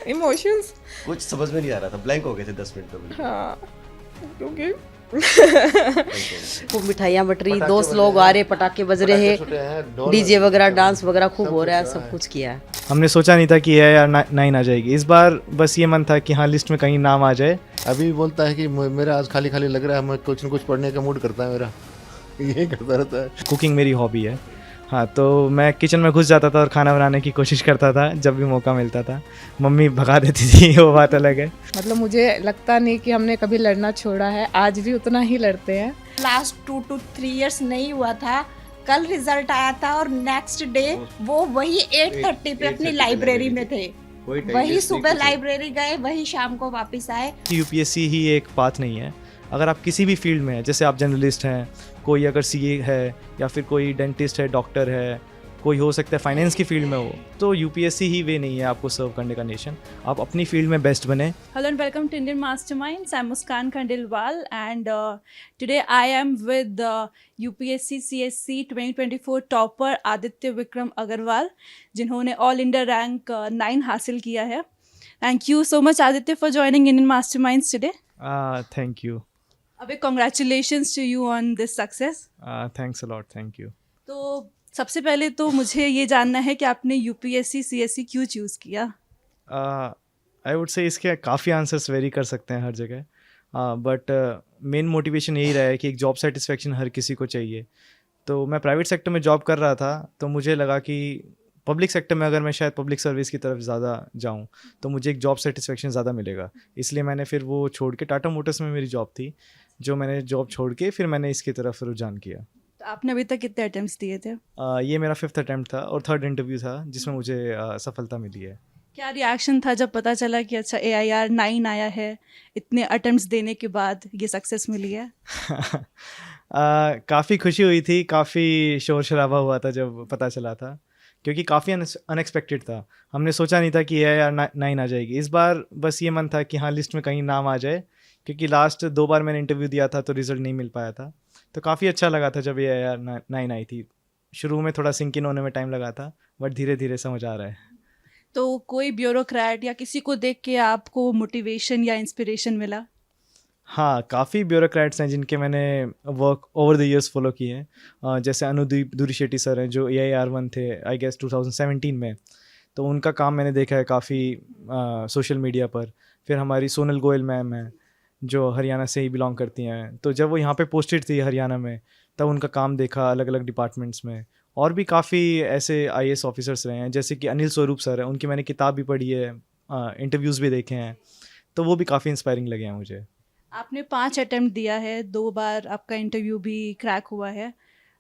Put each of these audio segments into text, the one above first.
Emotions. कुछ समझ में नहीं आ रहा था, ब्लैंक हो गए थे 10 मिनट तो बिल्कुल। हाँ, क्योंकि खूब मिठाइयाँ बट रही, दोस्त लोग आ रहे, पटाखे बज रहे हैं, डीजे वगैरह डांस वगैरह खूब हो रहा है, सब कुछ किया है। हमने सोचा नहीं था कि ये यार 9 आ जाएगी इस बार, बस ये मन था कि हाँ लिस्ट में कहीं नाम आ जाए। अभी भी बोलता है कि मेरा आज खाली खाली लग रहा है, मैं कुछ न कुछ पढ़ने का मूड करता है मेरा। ये करता रहता है। कुकिंग मेरी हॉबी है। हाँ, तो मैं किचन में घुस जाता था और खाना बनाने की कोशिश करता था जब भी मौका मिलता था। मम्मी भगा देती थी वो बात अलग है। मतलब मुझे लगता नहीं कि हमने कभी लड़ना छोड़ा है, आज भी उतना ही लड़ते हैं। लास्ट 2 to 3 years नहीं हुआ था, कल रिजल्ट आया था और नेक्स्ट डे वो वही 8:30 पे अपनी लाइब्रेरी में थे। वही सुबह लाइब्रेरी गए, वही शाम को वापस आए। यूपीएससी ही एक पाथ नहीं है। अगर आप किसी भी फील्ड में हैं, जैसे आप जर्नलिस्ट हैं, कोई अगर सीए है या फिर कोई डेंटिस्ट है, डॉक्टर है, कोई हो सकता है फाइनेंस की फील्ड में हो, तो यूपीएससी ही वे नहीं है आपको सर्व करने का नेशन। आप अपनी फील्ड में बेस्ट बने। Hello and welcome to Indian Masterminds. I'm Muskan Khandelwal and today I am with UPSC CSC 2024 topper Aditya Vikram Agarwal, जिन्होंने All India Rank 9 हासिल किया है. Thank you so much Aditya for joining Indian Masterminds today. Thank you. A big congratulations to you on this success. Thanks a lot, thank you. तो सबसे पहले तो मुझे ये जानना है कि आपने UPSC CSC क्यों चूज़ किया? आई वुड से इसके काफ़ी आंसर्स वेरी कर सकते हैं हर जगह, बट मेन मोटिवेशन यही रहा है कि एक जॉब सेटिस्फेक्शन हर किसी को चाहिए। तो मैं प्राइवेट सेक्टर में जॉब कर रहा था, तो मुझे लगा कि पब्लिक सेक्टर में अगर मैं शायद पब्लिक सर्विस की तरफ ज़्यादा जाऊं तो मुझे एक जॉब सेटिस्फेक्शन ज़्यादा मिलेगा। इसलिए मैंने फिर वो छोड़ के, टाटा मोटर्स में मेरी जॉब थी, जो मैंने जॉब छोड़ के फिर मैंने इसकी तरफ रुझान किया। तो आपने अभी तक कितने अटेम्प्ट्स दिए थे? ये मेरा 5th अटैम्प्ट था और 3rd इंटरव्यू था जिसमें मुझे सफलता मिली है। क्या रिएक्शन था जब पता चला कि अच्छा AIR 9 आया है, इतने अटेम्प्ट्स देने के बाद ये सक्सेस मिली है? काफ़ी खुशी हुई थी, काफ़ी शोर शराबा हुआ था जब पता चला था, क्योंकि काफ़ी अनएक्सपेक्टेड था। हमने सोचा नहीं था कि AIR 9 आ जाएगी इस बार, बस ये मन था कि हाँ लिस्ट में कहीं नाम आ जाए, क्योंकि लास्ट 2 बार मैंने इंटरव्यू दिया था तो रिज़ल्ट नहीं मिल पाया था। तो काफ़ी अच्छा लगा था जब AIR 9 आई थी। शुरू में थोड़ा सिंक इन होने में टाइम लगा था, बट धीरे धीरे समझ आ रहा है। तो कोई ब्यूरोक्रेट या किसी को देख के आपको मोटिवेशन या इंस्पिरेशन मिला? हाँ, काफ़ी ब्यूरोक्रेट्स हैं जिनके मैंने work over the years follow किए हैं। जैसे अनुदीप दुरीशेट्टी सर हैं जो AIR 1 थे आई गेस 2017 में, तो उनका काम मैंने देखा है काफ़ी सोशल मीडिया पर। फिर हमारी सोनल गोयल मैम हैं जो हरियाणा से ही बिलोंग करती हैं, तो जब वो यहाँ पे पोस्टेड थी हरियाणा में तब उनका काम देखा अलग अलग डिपार्टमेंट्स में। और भी काफ़ी ऐसे IAS ऑफिसर्स रहे हैं, जैसे कि अनिल स्वरूप सर हैं, उनकी मैंने किताब भी पढ़ी है, इंटरव्यूज़ भी देखे हैं, तो वो भी काफ़ी इंस्पायरिंग लगे हैं मुझे। आपने 5 अटेम्प्ट दिया है, 2 बार आपका इंटरव्यू भी क्रैक हुआ है,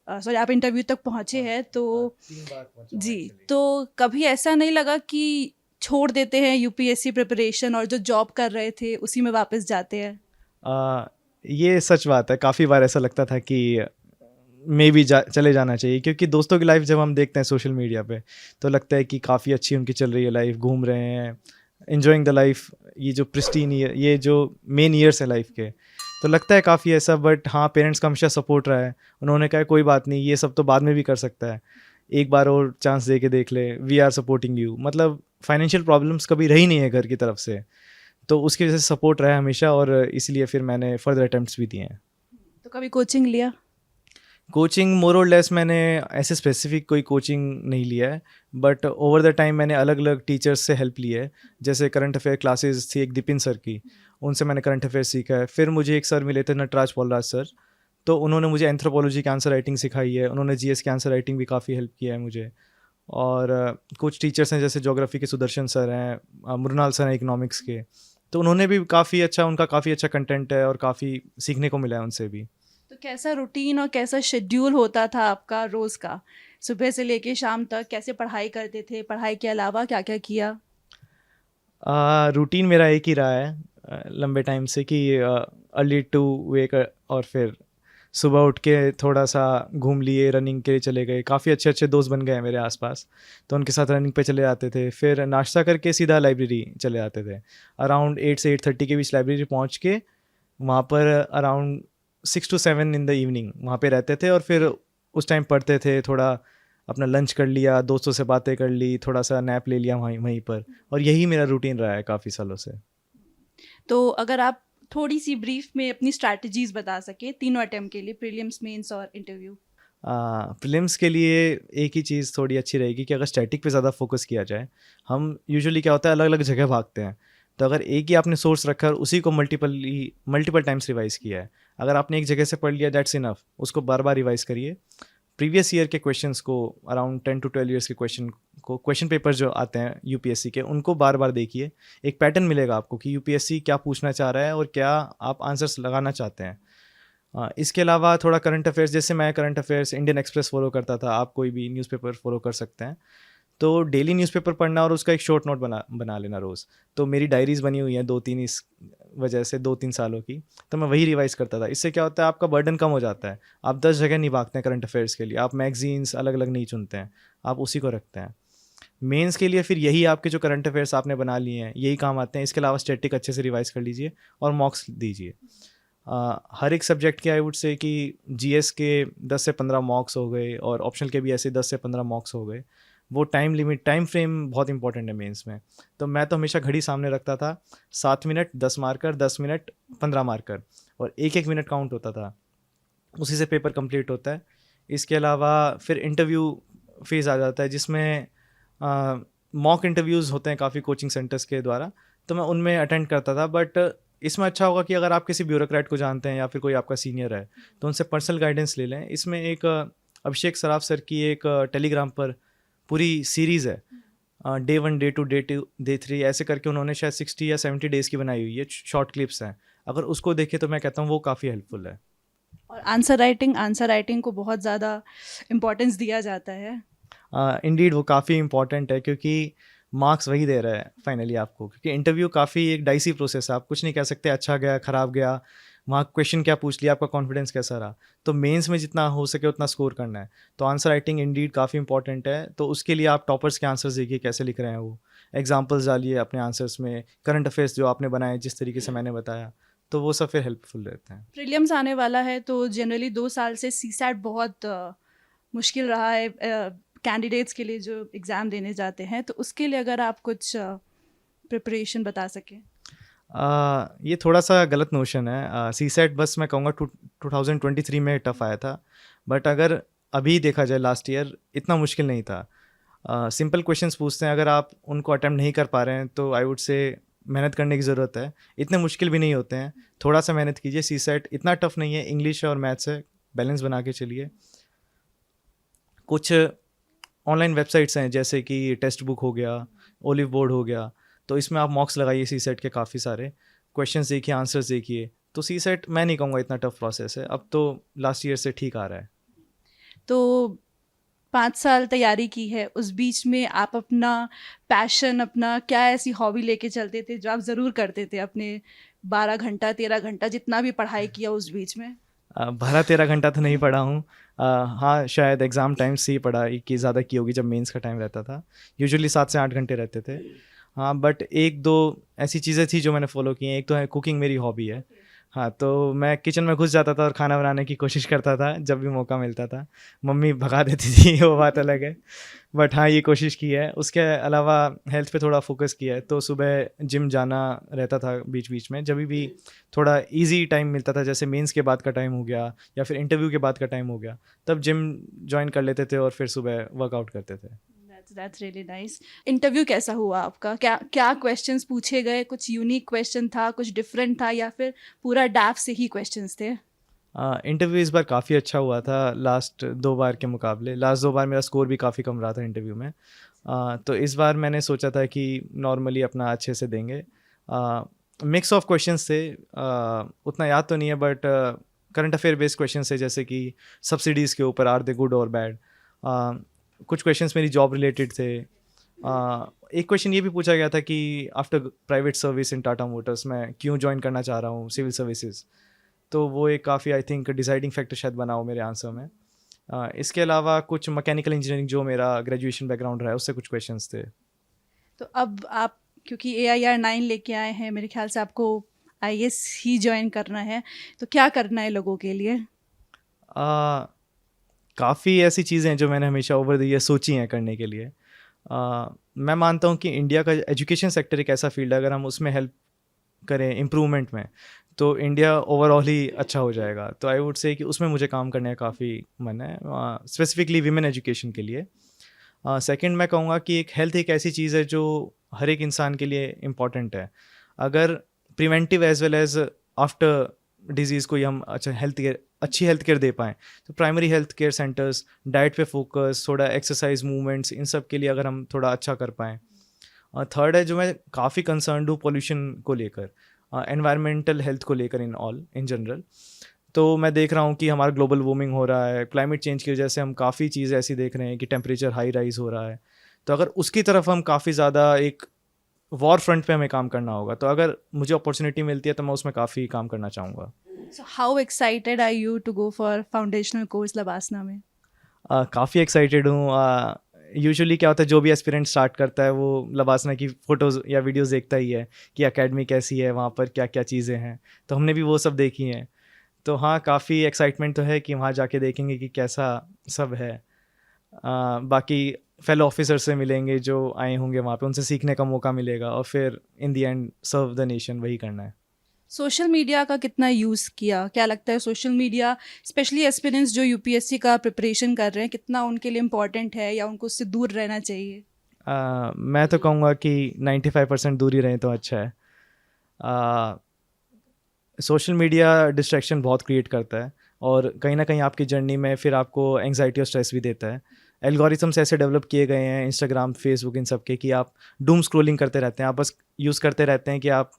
सॉरी आप इंटरव्यू तक पहुँचे हैं, तो 3 बार पहुंचा जी, actually। तो कभी ऐसा नहीं लगा कि छोड़ देते हैं UPSC प्रिपरेशन और जो जॉब कर रहे थे उसी में वापस जाते हैं? ये सच बात है, काफ़ी बार ऐसा लगता था कि मे भी चले जाना चाहिए, क्योंकि दोस्तों की लाइफ जब हम देखते हैं सोशल मीडिया पे तो लगता है कि काफ़ी अच्छी उनकी चल रही है लाइफ, घूम रहे हैं, एंजॉइंग द लाइफ, ये जो प्रिस्टीन ईयर, ये जो मेन ईयर्स है लाइफ के, तो लगता है काफ़ी ऐसा। बट हाँ, पेरेंट्स का हमेशा सपोर्ट रहा है, उन्होंने कहा कोई बात नहीं, ये सब तो बाद में भी कर सकता है, एक बार और चांस दे के देख ले, वी आर सपोर्टिंग यू। मतलब फाइनेंशियल प्रॉब्लम्स कभी रही नहीं है घर की तरफ से, तो उसकी वजह से सपोर्ट रहा है हमेशा, और इसलिए फिर मैंने फर्दर अटैम्प्ट्स भी दिए हैं। तो कभी कोचिंग लिया? कोचिंग मोर और लेस मैंने ऐसे स्पेसिफिक कोई कोचिंग नहीं लिया है, बट ओवर द टाइम मैंने अलग अलग टीचर्स से हेल्प ली है। जैसे करंट अफेयर क्लासेस थी एक दिपिन सर की, उनसे मैंने करंट अफेयर सीखा है। फिर मुझे एक सर मिले थे नटराज पॉलराज सर, तो उन्होंने मुझे एंथ्रोपोलॉजी की आंसर राइटिंग सिखाई है, उन्होंने GS की आंसर राइटिंग भी काफ़ी हेल्प किया है मुझे। और कुछ टीचर्स हैं जैसे ज्योग्राफी के सुदर्शन सर हैं, मृणाल सर हैं इकोनॉमिक्स के, तो उन्होंने भी काफ़ी अच्छा, उनका काफ़ी अच्छा कंटेंट है और काफ़ी सीखने को मिला है उनसे भी। तो कैसा रूटीन और कैसा शेड्यूल होता था आपका रोज़ का, सुबह से लेके शाम तक? कैसे पढ़ाई करते थे, पढ़ाई के अलावा क्या क्या किया? रूटीन मेरा एक ही रहा है लंबे टाइम से कि अर्ली टू वेक, और फिर सुबह उठ के थोड़ा सा घूम लिए, रनिंग के लिए चले गए। काफ़ी अच्छे अच्छे दोस्त बन गए हैं मेरे आसपास, तो उनके साथ रनिंग पे चले जाते थे। फिर नाश्ता करके सीधा लाइब्रेरी चले जाते थे। अराउंड 8 से 8:30 के बीच लाइब्रेरी पहुंच के वहाँ पर around 6 to 7 in the evening वहाँ पे रहते थे, और फिर उस टाइम पढ़ते थे, थोड़ा अपना लंच कर लिया, दोस्तों से बातें कर ली, थोड़ा सा नैप ले लिया वहीं वहीं पर, और यही मेरा रूटीन रहा है काफ़ी सालों से। तो अगर आप थोड़ी सी ब्रीफ में अपनी स्ट्रैटेजीज बता सके तीनों अटेम्प्ट के लिए, प्रीलिम्स, मेंस और इंटरव्यू। प्रीलिम्स के लिए एक ही चीज़ थोड़ी अच्छी रहेगी कि अगर स्टैटिक पे ज़्यादा फोकस किया जाए। हम यूजुअली क्या होता है, अलग अलग जगह भागते हैं, तो अगर एक ही आपने सोर्स रखा और उसी को मल्टीपल टाइम्स रिवाइज किया है, अगर आपने एक जगह से पढ़ लिया दैट्स इनफ, उसको बार बार रिवाइज करिए। प्रीवियस ईयर के क्वेश्चंस को, अराउंड 10 to 12 ईयर्स के क्वेश्चन पेपर जो आते हैं यूपीएससी के, उनको बार बार देखिए। एक पैटर्न मिलेगा आपको कि यूपीएससी क्या पूछना चाह रहा है और क्या आप आंसर्स लगाना चाहते हैं। इसके अलावा थोड़ा करंट अफेयर्स, जैसे मैं current affairs Indian express follow करता था, आप कोई भी न्यूज़पेपर फॉलो कर सकते हैं। तो डेली न्यूज़पेपर पढ़ना और उसका एक शॉर्ट नोट बना लेना रोज़। तो मेरी डायरीज़ बनी हुई हैं 2-3 इस वजह से, 2-3 सालों की, तो मैं वही रिवाइज़ करता था। इससे क्या होता है, आपका बर्डन कम हो जाता है। आप 10 जगह नहीं भागते हैं करंट अफेयर्स के लिए, आप मैगजीन्स अलग अलग नहीं चुनते हैं, आप उसी को रखते हैं। मेंस के लिए फिर यही आपके जो करंट अफेयर्स आपने बना लिए हैं यही काम आते हैं। इसके अलावा स्टैटिक अच्छे से रिवाइज़ कर लीजिए और मॉक्स दीजिए। हर एक सब्जेक्ट के आई वुड से कि जीएस के 10 से 15 मॉक्स हो गए और ऑप्शनल के भी ऐसे 10 से 15 मॉक्स हो गए। वो टाइम फ्रेम बहुत इंपॉर्टेंट है मेंस में। तो मैं तो हमेशा घड़ी सामने रखता था, 7 मिनट 10 मार्कर, 10 मिनट 15 मार्कर, और एक मिनट काउंट होता था, उसी से पेपर कंप्लीट होता है। इसके अलावा फिर इंटरव्यू फेज़ आ जाता है, जिसमें मॉक इंटरव्यूज़ होते हैं काफ़ी कोचिंग सेंटर्स के द्वारा, तो मैं उनमें अटेंड करता था। बट इसमें अच्छा होगा कि अगर आप किसी ब्यूरोक्रेट को जानते हैं या फिर कोई आपका सीनियर है तो उनसे पर्सनल गाइडेंस ले लें। इसमें एक अभिषेक सराफ सर की एक टेलीग्राम पर पूरी सीरीज़ है, डे 1, डे 2, डे 3 ऐसे करके उन्होंने शायद 60 या 70 डेज़ की बनाई हुई है, शॉर्ट क्लिप्स हैं। अगर उसको देखें तो मैं कहता हूँ वो काफ़ी हेल्पफुल है। और आंसर राइटिंग को बहुत ज़्यादा इम्पोर्टेंस दिया जाता है। इंडीड वो काफ़ी इंपॉर्टेंट है, क्योंकि मार्क्स वही दे रहा है फाइनली आपको, क्योंकि इंटरव्यू काफ़ी एक डाइसी प्रोसेस है। आप कुछ नहीं कह सकते अच्छा गया ख़राब गया, वहाँ क्वेश्चन क्या पूछ लिया, आपका कॉन्फिडेंस कैसा रहा। तो मेंस में जितना हो सके उतना स्कोर करना है। तो आंसर राइटिंग इंडीड काफ़ी इंपॉर्टेंट है। तो उसके लिए आप टॉपर्स के आंसर्स देखिए कैसे लिख रहे हैं, वो एग्जाम्पल्स डालिए अपने आंसर्स में, करंट अफेयर्स जो आपने बनाए जिस तरीके से मैंने बताया, तो वो सब फिर हेल्पफुल रहते हैं। प्रीलिम्स आने वाला है तो जनरली 2 साल से सीसैट बहुत मुश्किल रहा है कैंडिडेट्स के लिए जो एग्ज़ाम देने जाते हैं, तो उसके लिए अगर आप कुछ प्रिपरेशन बता सकें। ये थोड़ा सा गलत नोशन है। सीसेट बस मैं कहूँगा 2023 में टफ़ आया था, बट अगर अभी देखा जाए लास्ट ईयर इतना मुश्किल नहीं था। सिंपल क्वेश्चंस पूछते हैं, अगर आप उनको अटेम्प्ट नहीं कर पा रहे हैं तो आई वुड से मेहनत करने की ज़रूरत है। इतने मुश्किल भी नहीं होते हैं, थोड़ा सा मेहनत कीजिए। सीसेट इतना टफ नहीं है, इंग्लिश और मैथ्स है, बैलेंस बना के चलिए। कुछ ऑनलाइन वेबसाइट्स हैं जैसे कि टेक्स्ट बुक हो गया, ओलिव बोर्ड हो गया, तो इसमें आप मॉक्स लगाइए सीसेट के काफ़ी सारे, क्वेश्चंस देखिए, आंसर्स देखिए। तो सीसेट मैं नहीं कहूँगा इतना टफ प्रोसेस है, अब तो लास्ट ईयर से ठीक आ रहा है। तो 5 साल तैयारी की है, उस बीच में आप अपना पैशन, अपना क्या ऐसी हॉबी लेके चलते थे जो आप ज़रूर करते थे अपने 12 घंटा 13 घंटा जितना भी पढ़ाई किया उस बीच में? 12-13 घंटा तो नहीं पढ़ा हूँ। हाँ, शायद एग्ज़ाम टाइम से ही पढ़ाई की ज़्यादा की होगी, जब मेंस का टाइम रहता था। यूजुअली 7 से 8 घंटे रहते थे। हाँ, बट 1-2 ऐसी चीज़ें थी जो मैंने फ़ॉलो की हैं। एक तो है कुकिंग, मेरी हॉबी है। हाँ, तो मैं किचन में घुस जाता था और खाना बनाने की कोशिश करता था जब भी मौका मिलता था। मम्मी भगा देती थी वो बात अलग है, बट हाँ, ये कोशिश की है। उसके अलावा हेल्थ पे थोड़ा फोकस किया है, तो सुबह जिम जाना रहता था बीच बीच में, जब भी थोड़ा इजी टाइम मिलता था, जैसे मेंस के बाद का टाइम हो गया या फिर इंटरव्यू के बाद का टाइम हो गया, तब जिम ज्वाइन कर लेते थे और फिर सुबह वर्कआउट करते थे। That's really nice. इंटरव्यू कैसा हुआ आपका? क्या क्वेश्चंस पूछे गए? कुछ यूनिक क्वेश्चन था, कुछ डिफरेंट था, या फिर पूरा डैफ से ही क्वेश्चंस थे? इंटरव्यू इस बार काफ़ी अच्छा हुआ था लास्ट 2 बार के मुकाबले। लास्ट 2 बार मेरा स्कोर भी काफ़ी कम रहा था इंटरव्यू में। तो इस बार मैंने सोचा था कि नॉर्मली अपना अच्छे से देंगे। मिक्स ऑफ क्वेश्चंस थे, उतना याद तो नहीं है, but current affair based question थे, जैसे कि सब्सिडीज़ के ऊपर, आर दे गुड और बैड। कुछ क्वेश्चंस मेरी जॉब रिलेटेड थे। एक क्वेश्चन ये भी पूछा गया था कि after private service in Tata Motors मैं क्यों ज्वाइन करना चाह रहा हूँ सिविल सर्विसेज, तो वो एक काफ़ी आई थिंक डिसाइडिंग फैक्टर शायद बना हो मेरे आंसर में। इसके अलावा कुछ मैकेनिकल इंजीनियरिंग जो मेरा ग्रेजुएशन बैकग्राउंड रहा है उससे कुछ क्वेश्चंस थे। तो अब आप क्योंकि AIR 9 लेके आए हैं, मेरे ख्याल से आपको IAS ही ज्वाइन करना है, तो क्या करना है लोगों के लिए? काफ़ी ऐसी चीज़ें हैं जो मैंने हमेशा ओवर द ईयर सोची हैं करने के लिए। मैं मानता हूँ कि इंडिया का एजुकेशन सेक्टर एक ऐसा फील्ड है, अगर हम उसमें हेल्प करें इम्प्रूवमेंट में, तो इंडिया ओवरऑल ही अच्छा हो जाएगा। तो आई वुड से कि उसमें मुझे काम करने का काफ़ी मन है, स्पेसिफिकली वीमेन एजुकेशन के लिए। सेकंड मैं कहूँगा कि एक हेल्थ एक ऐसी चीज़ है जो हर एक इंसान के लिए इम्पॉर्टेंट है। अगर preventive as well as after disease को हम अच्छी हेल्थ केयर दे पाएँ, तो primary health care centres, diet पे फोकस, थोड़ा एक्सरसाइज, मूवमेंट्स, इन सब के लिए अगर हम थोड़ा अच्छा कर पाएँ। थर्ड है जो मैं काफ़ी कंसर्न्ड हूँ पोल्यूशन को लेकर, एनवायरमेंटल हेल्थ को लेकर इन जनरल। तो मैं देख रहा हूँ कि हमारा ग्लोबल वार्मिंग हो रहा है, क्लाइमेट चेंज की वजह से हम काफ़ी चीज़ ऐसी देख रहे हैं कि टेम्परेचर हाई राइज हो रहा है। तो अगर उसकी तरफ हम काफ़ी ज़्यादा एक वॉर फ्रंट पे हमें काम करना होगा, तो अगर मुझे अपॉर्चुनिटी मिलती है तो मैं उसमें काफ़ी काम करना चाहूँगा। So how excited are you to go for foundational course Labasna में? काफ़ी एक्साइटेड हूँ। यूजुअली क्या होता है, जो भी एस्पिरेंट स्टार्ट करता है वो लबासना की फ़ोटोज़ या वीडियोस देखता ही है कि एकेडमी कैसी है, वहाँ पर क्या क्या चीज़ें हैं, तो हमने भी वो सब देखी हैं। तो हाँ, काफ़ी एक्साइटमेंट तो है कि वहाँ जाके देखेंगे कि कैसा सब है। बाकी फेलो ऑफिसर से मिलेंगे जो आए होंगे वहाँ पे, उनसे सीखने का मौका मिलेगा और फिर इन दी एंड सर्व द नेशन, वही करना है। सोशल मीडिया का कितना यूज़ किया? क्या लगता है सोशल मीडिया स्पेशली एस्पिरेंट्स जो यूपीएससी का प्रिपरेशन कर रहे हैं, कितना उनके लिए इम्पोर्टेंट है या उनको उससे दूर रहना चाहिए? मैं तो कहूँगा कि 95% दूर ही रहें तो अच्छा है। सोशल मीडिया डिस्ट्रैक्शन बहुत क्रिएट करता है और कहीं ना कहीं आपकी जर्नी में फिर आपको एंग्जाइटी और स्ट्रेस भी देता है। एल्गोरिथम्स ऐसे डेवलप किए गए हैं इंस्टाग्राम, फेसबुक, इन सब के कि आप डूम स्क्रोलिंग करते रहते हैं, आप बस यूज़ करते रहते हैं कि आप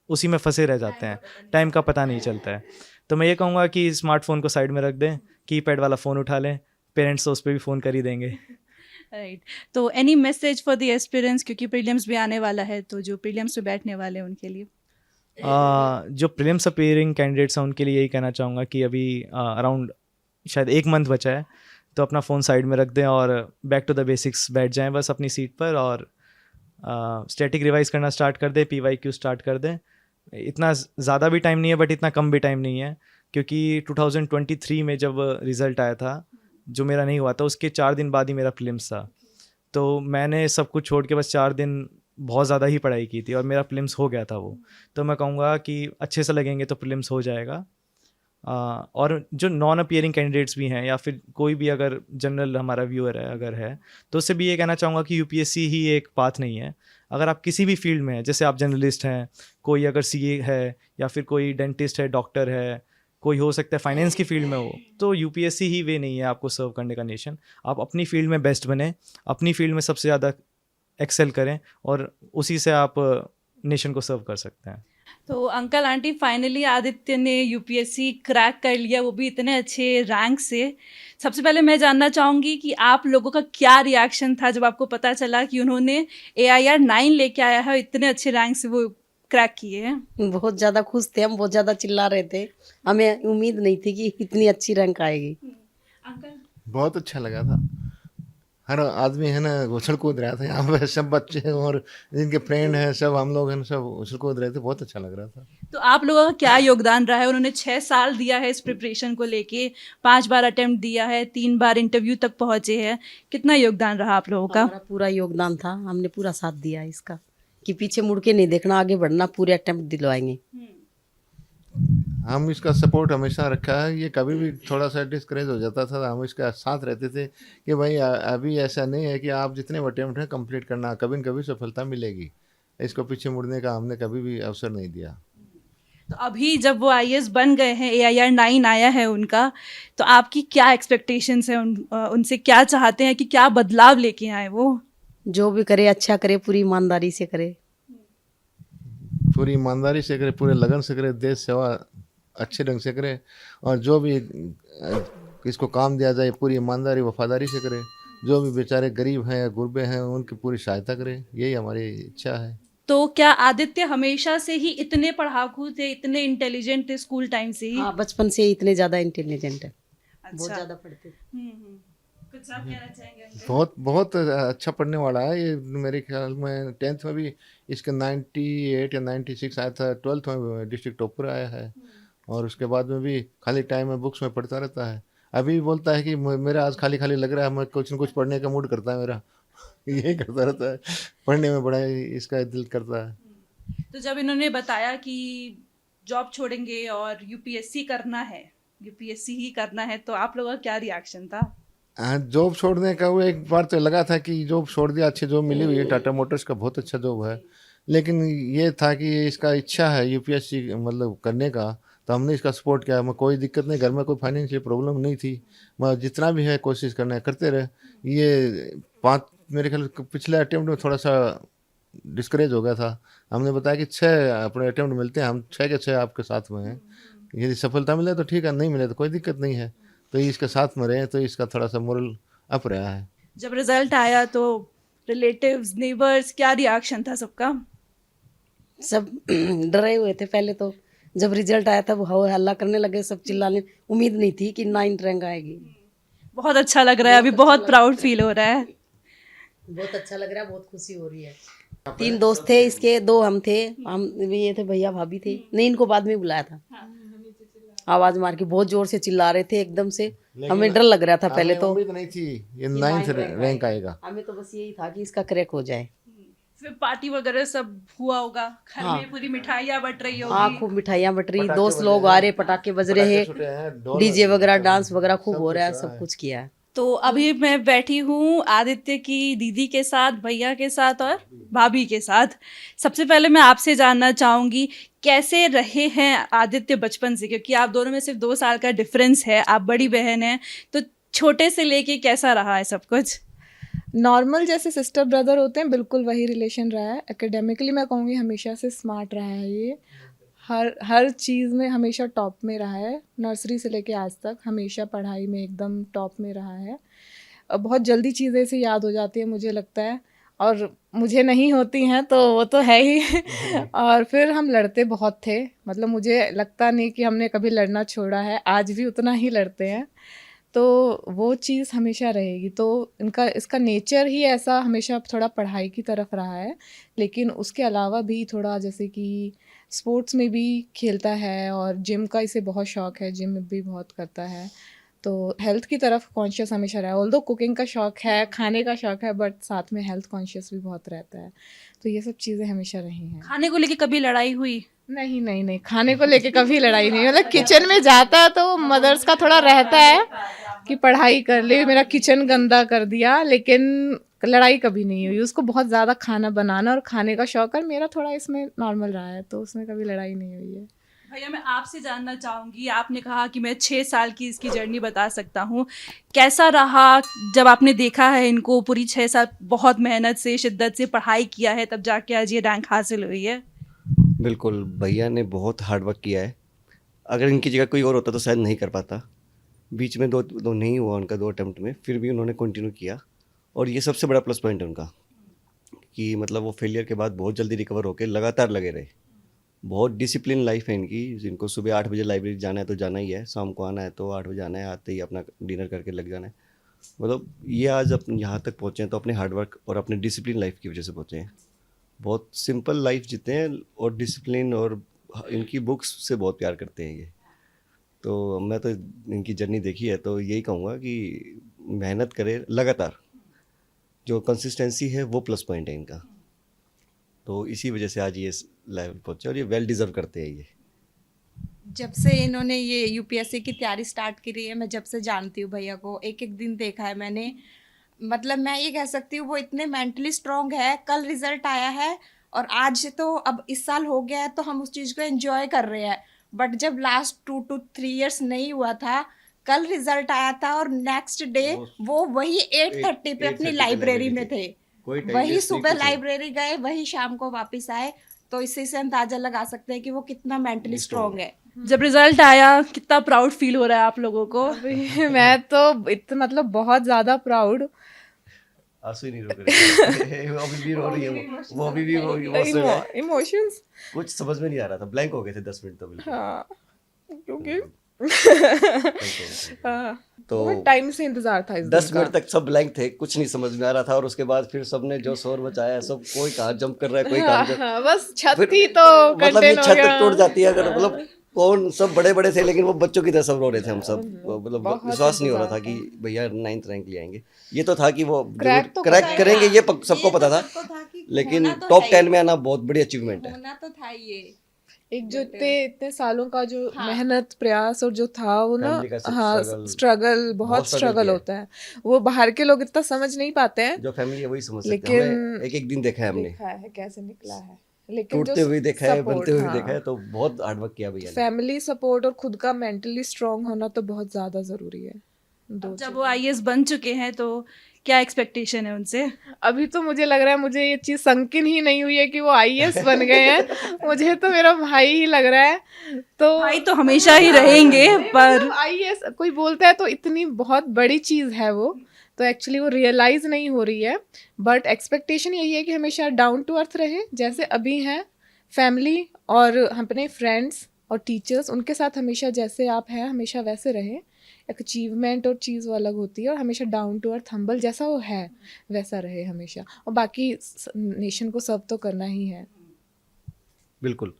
उसी में फंसे रह जाते हैं, टाइम का पता नहीं चलता है। तो मैं ये कहूँगा कि स्मार्टफोन को साइड में रख दें, कीपैड वाला फ़ोन उठा लें, पेरेंट्स तो उस पर भी फ़ोन कर ही देंगे। राइट, तो any message for the aspirants, क्योंकि प्रीलिम्स भी आने वाला है, तो जो प्रीलिम्स में बैठने वाले हैं उनके लिए? जो प्रीलिम्स अपीयरिंग कैंडिडेट्स हैं उनके लिए यही कहना चाहूँगा कि अभी अराउंड शायद 1 मंथ बचा है, तो अपना फ़ोन साइड में रख दें और बैक टू द बेसिक्स बैठ जाएं बस अपनी सीट पर, और स्टैटिक रिवाइज करना स्टार्ट कर दें, PYQ स्टार्ट कर दें। इतना ज़्यादा भी टाइम नहीं है बट इतना कम भी टाइम नहीं है, क्योंकि 2023 में जब रिज़ल्ट आया था, जो मेरा नहीं हुआ था, उसके 4 दिन बाद ही मेरा प्रीलिम्स था। तो मैंने सब कुछ छोड़ के बस 4 दिन बहुत ज़्यादा ही पढ़ाई की थी और मेरा प्रीलिम्स हो गया था वो। तो मैं कहूँगा कि अच्छे से लगेंगे तो प्रीलिम्स हो जाएगा। और जो नॉन अपीयरिंग कैंडिडेट्स भी हैं या फिर कोई भी अगर जनरल हमारा व्यूअर है अगर है, तो उससे भी ये कहना चाहूँगा कि यूपीएससी ही एक पाथ नहीं है। अगर आप किसी भी फील्ड में हैं, जैसे आप जर्नलिस्ट हैं, कोई अगर सीए है या फिर कोई डेंटिस्ट है, डॉक्टर है, कोई हो सकता है फाइनेंस की फील्ड में हो, तो यूपीएससी ही वे नहीं है आपको सर्व करने का नेशन। आप अपनी फील्ड में बेस्ट बने, अपनी फील्ड में सबसे ज़्यादा एक्सेल करें और उसी से आप नेशन को सर्व कर सकते हैं। तो अंकल आंटी, फाइनली आदित्य ने यूपीएससी क्रैक कर लिया, वो भी इतने अच्छे रैंक से। सबसे पहले मैं जानना चाहूँगी कि आप लोगों का क्या रिएक्शन था जब आपको पता चला कि उन्होंने AIR 9 लेके आया है, इतने अच्छे रैंक से वो क्रैक किए हैं? बहुत ज़्यादा खुश थे हम, बहुत ज़्यादा चिल्ला रहे थे, हमें उम्मीद नहीं थी कि इतनी अच्छी रैंक आएगी। अंकल? बहुत अच्छा लगा था। हर आदमी है ना उछल कूद रहा था यहाँ पे, सब बच्चे और जिनके फ्रेंड हैं सब, हम लोग हैं सब उछल कूद रहे थे, बहुत अच्छा लग रहा था। तो आप लोगों का क्या योगदान रहा है? उन्होंने 6 साल दिया है इस प्रिपरेशन को लेके, 5 बार अटेम्प्ट दिया है, 3 बार इंटरव्यू तक पहुंचे हैं, कितना योगदान रहा आप लोगों का? हमारा पूरा योगदान था, हमने पूरा साथ दिया इसका कि पीछे मुड़ के नहीं देखना, आगे बढ़ना, पूरे अटेम्प्ट दिलवाएंगे। हम इसका सपोर्ट हमेशा रखा है। ये कभी भी थोड़ा सा डिस्करेज हो जाता था, हम इसका साथ रहते थे कि भाई अभी ऐसा नहीं है कि आप जितने अटेम्प्ट हैं कंप्लीट करना, कभी न कभी सफलता मिलेगी। इसको पीछे मुड़ने का हमने कभी भी अवसर नहीं दिया। तो अभी जब वो IAS बन गए हैं, AIR 9 आया है उनका, तो आपकी क्या एक्सपेक्टेशंस हैं उनसे? क्या चाहते हैं कि क्या बदलाव लेके आए वो? जो भी करे अच्छा करे, पूरी ईमानदारी से करे। पूरी ईमानदारी से करे, पूरे लगन से करे, देश सेवा अच्छे ढंग से करे, और जो भी इसको काम दिया जाए पूरी ईमानदारी वफादारी से करे। जो भी बेचारे गरीब हैं या गुरबे हैं उनकी पूरी सहायता करे, यही हमारी इच्छा है। तो क्या आदित्य हमेशा से ही इतने पढ़ाकू थे, इतने इंटेलिजेंट थे स्कूल टाइम से ही? हाँ, बचपन से ही इतने ज़्यादा इंटेलिजेंट है। बहुत अच्छा। ज़्यादा पढ़ते थे। कुछ आप कहना चाहेंगे अंकल? बहुत बहुत अच्छा पढ़ने वाला है ये। मेरे ख्याल में 10th में भी इसका 98 या 96 आया था, 12th में डिस्ट्रिक्ट टॉपर आया है, और उसके बाद में भी खाली टाइम में बुक्स में पढ़ता रहता है। अभी भी बोलता है कि मेरा आज खाली खाली लग रहा है, मैं कुछ न कुछ पढ़ने का मूड करता है मेरा। यही करता रहता है, पढ़ने में बड़ा इसका दिल करता है। तो जब इन्होंने बताया कि जॉब छोड़ेंगे और यूपीएससी करना है, यूपीएससी ही करना है, तो आप लोगों का क्या रिएक्शन था? हाँ, जॉब छोड़ने का वो एक बार तो लगा था कि जॉब छोड़ दिया, अच्छी जॉब मिली हुई है, टाटा मोटर्स का बहुत अच्छा जॉब है, लेकिन ये था कि इसका इच्छा है यूपीएससी मतलब करने का, तो हमने इसका सपोर्ट किया। मैं कोई दिक्कत नहीं, घर में कोई फाइनेंशियल प्रॉब्लम नहीं थी, मैं जितना भी है कोशिश करना है करते रहे। ये मेरे ख्याल पिछले अटेम्प्ट में थोड़ा सा डिस्करेज हो गया था। हमने बताया कि 6 अपने अटेम्प्ट मिलते हैं, हम 6 के 6 आपके साथ में हैं, यदि सफलता मिले तो ठीक है, नहीं मिले तो कोई दिक्कत नहीं है, तो इसके साथ में रहे, तो इसका थोड़ा सा मोरल अप रहा है। जब रिजल्ट आया तो रिलेटिव्स, नेबर्स, क्या रिएक्शन था सबका? सब डरे हुए थे पहले तो, जब रिजल्ट आया था वो हल्ला करने लगे, सब चिल्लाने। उम्मीद नहीं थी कि 9 रैंक आएगी। बहुत अच्छा लग रहा है, अभी बहुत प्राउड फील हो रहा है। बहुत अच्छा लग रहा है, बहुत खुशी हो रही है। 3 दोस्त थे इसके, 2 हम थे, हम ये थे, भैया भाभी थे, नहीं इनको बाद में बुलाया था। आवाज मार के बहुत जोर से चिल्ला रहे थे एकदम से, हमें डर लग रहा था पहले तो। उम्मीद नहीं थी ये 9th रैंक आएगा, हमें तो बस यही था कि इसका क्रैक हो जाए। फिर पार्टी वगैरह सब हुआ होगा, घर में पूरी मिठाइयाँ बट रही होगी। हाँ, खूब मिठाइयाँ बट रही, दोस्त लोग आ रहे, पटाखे बज रहे हैं, डीजे वगैरह, डांस वगैरह खूब हो रहा है, सब कुछ किया है। तो अभी मैं बैठी हूँ आदित्य की दीदी के साथ, भैया के साथ और भाभी के साथ। सबसे पहले मैं आपसे जानना चाहूँगी कैसे रहे हैं आदित्य बचपन से, क्योंकि आप दोनों में सिर्फ 2 साल का डिफरेंस है, आप बड़ी बहन हैं, तो छोटे से लेके कैसा रहा है सब कुछ? नॉर्मल जैसे सिस्टर ब्रदर होते हैं, बिल्कुल वही रिलेशन रहा है। एकेडमिकली मैं कहूँगी हमेशा से स्मार्ट रहा है ये, हर चीज़ में हमेशा टॉप में रहा है, नर्सरी से लेके आज तक हमेशा पढ़ाई में एकदम टॉप में रहा है। बहुत जल्दी चीज़ें से याद हो जाती है मुझे लगता है, और मुझे नहीं होती हैं तो वो तो है ही। और फिर हम लड़ते बहुत थे, मतलब मुझे लगता नहीं कि हमने कभी लड़ना छोड़ा है, आज भी उतना ही लड़ते हैं, तो वो चीज़ हमेशा रहेगी। तो इसका नेचर ही ऐसा हमेशा थोड़ा पढ़ाई की तरफ रहा है, लेकिन उसके अलावा भी थोड़ा जैसे कि स्पोर्ट्स में भी खेलता है, और जिम का इसे बहुत शौक है, जिम भी बहुत करता है, तो हेल्थ की तरफ कॉन्शियस हमेशा रहा है। ऑल्दो कुकिंग का शौक है, खाने का शौक है, बट साथ में हेल्थ कॉन्शियस भी बहुत रहता है। तो ये सब चीज़ें हमेशा रही हैं। खाने को लेके कभी लड़ाई हुई? नहीं, खाने को लेके कभी लड़ाई नहीं। मतलब किचन में जाता है तो मदर्स का थोड़ा रहता है कि पढ़ाई कर ले, मेरा किचन गंदा कर दिया, लेकिन लड़ाई कभी नहीं हुई। उसको बहुत ज़्यादा खाना बनाना और खाने का शौक है, मेरा थोड़ा इसमें नॉर्मल रहा है, तो उसमें कभी लड़ाई नहीं हुई है। भैया मैं आपसे जानना चाहूँगी, आपने कहा कि मैं 6 साल की इसकी जर्नी बता सकता हूँ, कैसा रहा जब आपने देखा है इनको पूरी 6 साल बहुत मेहनत से, शिद्दत से पढ़ाई किया है, तब जाके आज ये रैंक हासिल हुई है? बिल्कुल, भैया ने बहुत हार्ड वर्क किया है। अगर इनकी जगह कोई और होता तो शायद नहीं कर पाता। बीच में दो नहीं हुआ उनका 2 अटेम्प्ट में, फिर भी उन्होंने कंटिन्यू किया, और ये सबसे बड़ा प्लस पॉइंट है उनका कि मतलब वो फेलियर के बाद बहुत जल्दी रिकवर होकर लगातार लगे रहे। बहुत डिसिप्लिन लाइफ है इनकी, जिनको सुबह 8 बजे लाइब्रेरी जाना है तो जाना ही है, शाम को आना है तो 8 बजे आना है, आते ही अपना डिनर करके लग जाना है। मतलब ये आज अपने यहाँ तक पहुँचे हैं तो अपने हार्डवर्क और अपने डिसिप्लिन लाइफ की वजह से पहुँचे हैं। बहुत सिंपल लाइफ जीते हैं और डिसिप्लिन, और इनकी बुक्स से बहुत प्यार करते हैं ये। तो मैं तो इनकी जर्नी देखी है तो यही कहूँगा कि मेहनत करें लगातार, जो कंसिस्टेंसी है वो प्लस पॉइंट है इनका, तो इसी वजह से आज ये लेवल पहुँचे और ये वेल डिज़र्व करते हैं ये। जब से इन्होंने ये यूपीएससी की तैयारी स्टार्ट करी है, मैं जब से जानती हूँ भैया को, एक एक दिन देखा है मैंने, मतलब मैं ये कह सकती हूँ वो इतने मेंटली स्ट्रांग है। कल रिजल्ट आया है और आज तो अब इस साल हो गया है तो हम उस चीज़ को एंजॉय कर रहे हैं, बट जब लास्ट 2 to 3 years नहीं हुआ था, कल रिजल्ट आया था और नेक्स्ट डे वो वही 8:30 पे अपनी लाइब्रेरी में थे, वही सुबह लाइब्रेरी गए, वही शाम को वापस आए, तो इसी से अंदाजा लगा सकते हैं कि वो कितना मेंटली स्ट्रांग है। जब रिजल्ट आया कितना प्राउड फील हो रहा है आप लोगों को? मैं तो मतलब बहुत ज़्यादा प्राउड, आंसू ही नहीं रुक रहे। वो अभी भी रो रही है, वो अभी भी वो इमोशंस कुछ समझ में नहीं आ रहा था, ब्लैंक हो गए थे 10 मिनट तो बिल्कुल। हाँ, क्योंकि तो बहुत टाइम से इंतजार था इस 10 मिनट तक सब ब्लैंक थे, कुछ नहीं समझ में आ रहा था, और उसके बाद फिर सबने जो शोर मचाया, सब कोई कहाँ जंप कर रहा है, कोई कहाँ बस छत थी तो मतलब ये कंटेन हो छत गया। टूट जाती है अगर, मतलब कौन सब बड़े बड़े थे, लेकिन वो बच्चों की तरह सब रो रहे थे हम सब, मतलब बहुत विश्वास नहीं हो रहा था इंतजार कि भैया 9th रैंक ले आएंगे। ये तो था कि वो Crack तो क्रैक पता करेंगे, ये सबको ये पता तो था, सबको था कि लेकिन होना तो टॉप है 10 ही। में आना बहुत बड़ी अचीवमेंट है। होना तो था ही ये। एक जो इतने सालों का जो हाँ। मेहनत प्रयास और जो था वो ना, Family का हाँ struggle, स्ट्रगल, बहुत बहुत struggle स्ट्रगल किया है। होता है, वो बाहर के लोग इतना समझ नहीं पाते हैं। जो फैमिली है वही समझ सकते हैं, लेकिन हमें एक एक दिन देखा है हमने, देखा है कैसे निकला है, लेकिन टूटते हुए देखा है, support, बनते हुए हाँ, देखा है, तो बहुत हार्ड वर्क किया भैया ने। फैमिली सपोर्ट और खुद का मेंटली स्ट्रांग होना तो बहुत ज्यादा जरूरी है। दो जब वो आईएएस बन चुके हैं तो क्या एक्सपेक्टेशन है उनसे? अभी तो मुझे लग रहा है, मुझे ये चीज संकिन ही नहीं हुई है कि वो आईएएस बन गए हैं। मुझे तो मेरा भाई ही लग रहा है। तो भाई तो हमेशा ही रहेंगे, पर आईएएस कोई बोलता है तो इतनी बहुत बड़ी चीज है वो, तो एक्चुअली वो रियलाइज नहीं हो रही है। बट एक्सपेक्टेशन यही है कि हमेशा डाउन टू अर्थ रहे, जैसे अभी हैं, फैमिली और अपने फ्रेंड्स और टीचर्स उनके साथ हमेशा जैसे आप हैं हमेशा वैसे रहे। एक अचीवमेंट और चीज़ वो अलग होती है, और हमेशा डाउन टू अर्थ हम्बल जैसा वो है वैसा रहे हमेशा, और बाकी नेशन को सर्व तो करना ही है। बिल्कुल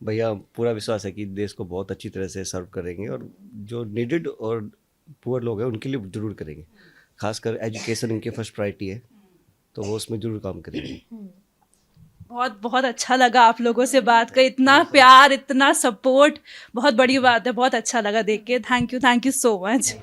भैया, पूरा विश्वास है कि देश को बहुत अच्छी तरह से सर्व करेंगे, और जो नीडेड और पुअर लोग हैं उनके लिए ज़रूर करेंगे। खासकर एजुकेशन उनकी फर्स्ट प्रायोरिटी है, तो वो उसमें ज़रूर काम करेंगे। बहुत बहुत अच्छा लगा आप लोगों से बात कर, इतना प्यार, इतना सपोर्ट, बहुत बड़ी बात है, बहुत अच्छा लगा देख के। Thank you so much.